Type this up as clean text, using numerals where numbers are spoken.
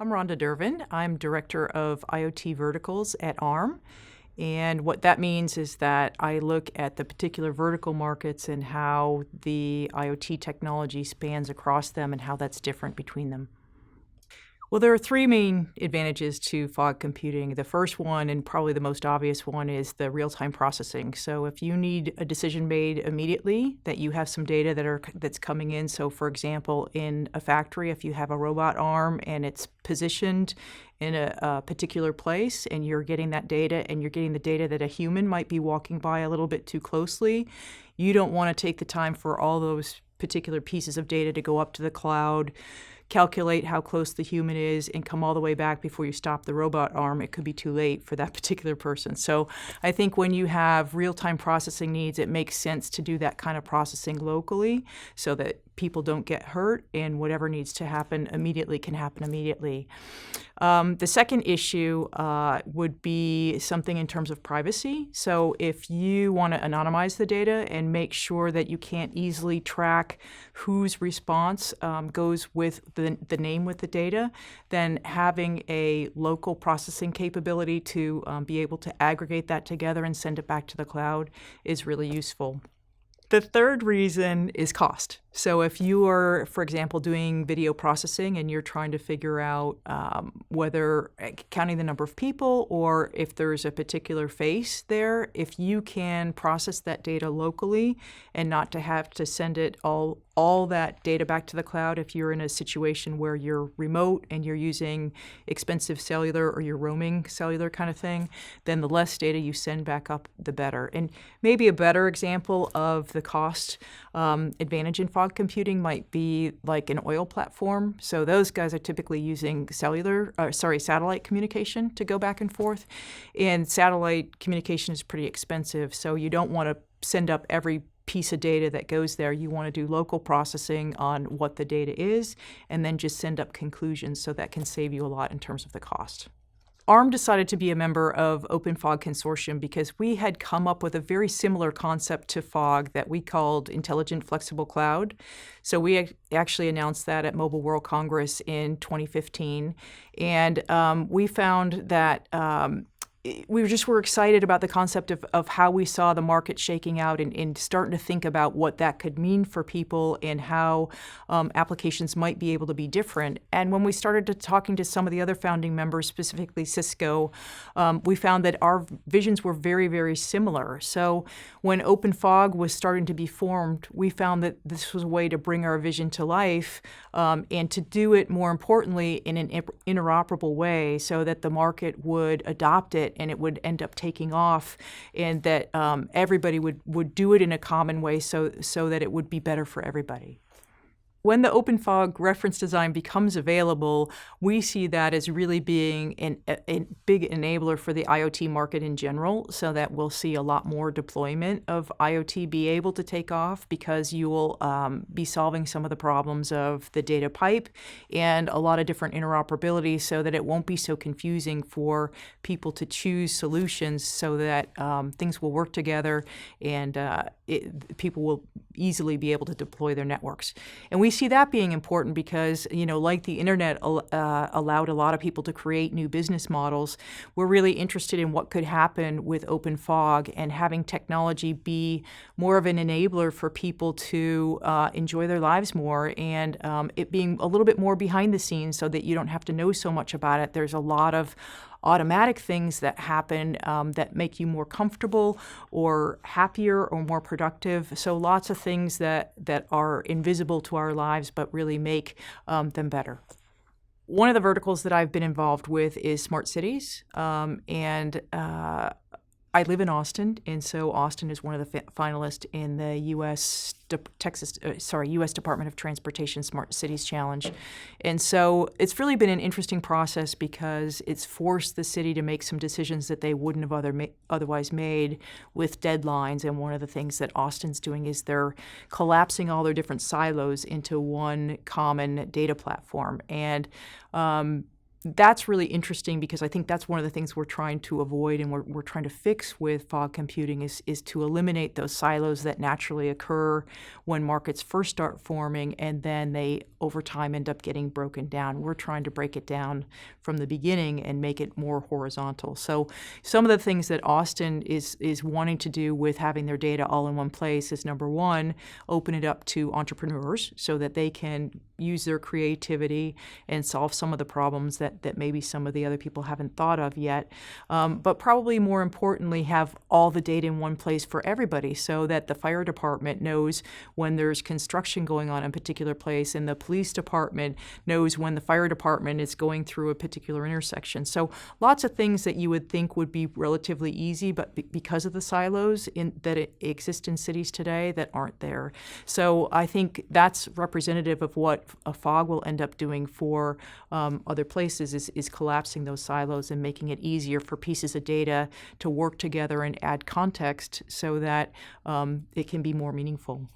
I'm Rhonda Dirvin. I'm Director of IoT Verticals at ARM. And what that means is that I look at the particular vertical markets and how the IoT technology spans across them and how that's different between them. Well, there are three main advantages to fog computing. The first one, and probably the most obvious one, is the real-time processing. So if you need a decision made immediately, that you have some data that's coming in. So for example, in a factory, if you have a robot arm and it's positioned in a particular place and you're getting that data and you're getting the data that a human might be walking by a little bit too closely, you don't want to take the time for all those particular pieces of data to go up to the cloud, calculate how close the human is, and come all the way back before you stop the robot arm. It could be too late for that particular person. So I think when you have real-time processing needs, it makes sense to do that kind of processing locally so that people don't get hurt and whatever needs to happen immediately can happen immediately. The second issue would be something in terms of privacy. So if you want to anonymize the data and make sure that you can't easily track whose response goes with the name with the data, then having a local processing capability to be able to aggregate that together and send it back to the cloud is really useful. The third reason is cost. So if you are, for example, doing video processing and you're trying to figure out whether counting the number of people or if there's a particular face there, if you can process that data locally and not to have to send it all that data back to the cloud, if you're in a situation where you're remote and you're using expensive cellular or you're roaming cellular kind of thing, then the less data you send back up, the better. And maybe a better example of the cost advantage in fog computing might be like an oil platform. So those guys are typically using satellite communication to go back and forth. And satellite communication is pretty expensive, so you don't want to send up every piece of data that goes there. You want to do local processing on what the data is and then just send up conclusions, so that can save you a lot in terms of the cost. ARM decided to be a member of OpenFog Consortium because we had come up with a very similar concept to fog that we called Intelligent Flexible Cloud. So we actually announced that at Mobile World Congress in 2015. And we found that we were excited about the concept of how we saw the market shaking out and starting to think about what that could mean for people and how applications might be able to be different. And when we started talking to some of the other founding members, specifically Cisco, we found that our visions were very, very similar. So when OpenFog was starting to be formed, we found that this was a way to bring our vision to life and to do it, more importantly, in an interoperable way so that the market would adopt it and it would end up taking off, and that everybody would do it in a common way so that it would be better for everybody. When the OpenFog reference design becomes available, we see that as really being a big enabler for the IoT market in general, so that we'll see a lot more deployment of IoT be able to take off because you will be solving some of the problems of the data pipe and a lot of different interoperability, so that it won't be so confusing for people to choose solutions, so that things will work together and people will easily be able to deploy their networks. And we see that being important because, like the internet allowed a lot of people to create new business models, we're really interested in what could happen with OpenFog and having technology be more of an enabler for people to enjoy their lives more, and it being a little bit more behind the scenes so that you don't have to know so much about it. There's a lot of automatic things that happen that make you more comfortable or happier or more productive. So lots of things that are invisible to our lives but really make them better. One of the verticals that I've been involved with is smart cities, and I live in Austin, and so Austin is one of the finalists in the U.S. Department of Transportation Smart Cities Challenge. And so it's really been an interesting process because it's forced the city to make some decisions that they wouldn't have otherwise made with deadlines. And one of the things that Austin's doing is they're collapsing all their different silos into one common data platform. And that's really interesting because I think that's one of the things we're trying to avoid and we're trying to fix with fog computing is to eliminate those silos that naturally occur when markets first start forming and then they over time end up getting broken down. We're trying to break it down from the beginning and make it more horizontal. So some of the things that Austin is wanting to do with having their data all in one place is, number one, open it up to entrepreneurs so that they can use their creativity and solve some of the problems that maybe some of the other people haven't thought of yet. But probably more importantly, have all the data in one place for everybody so that the fire department knows when there's construction going on in a particular place and the police department knows when the fire department is going through a particular intersection. So lots of things that you would think would be relatively easy, but because of the silos that exist in cities today that aren't there. So I think that's representative of what a fog will end up doing for other places is collapsing those silos and making it easier for pieces of data to work together and add context so that it can be more meaningful.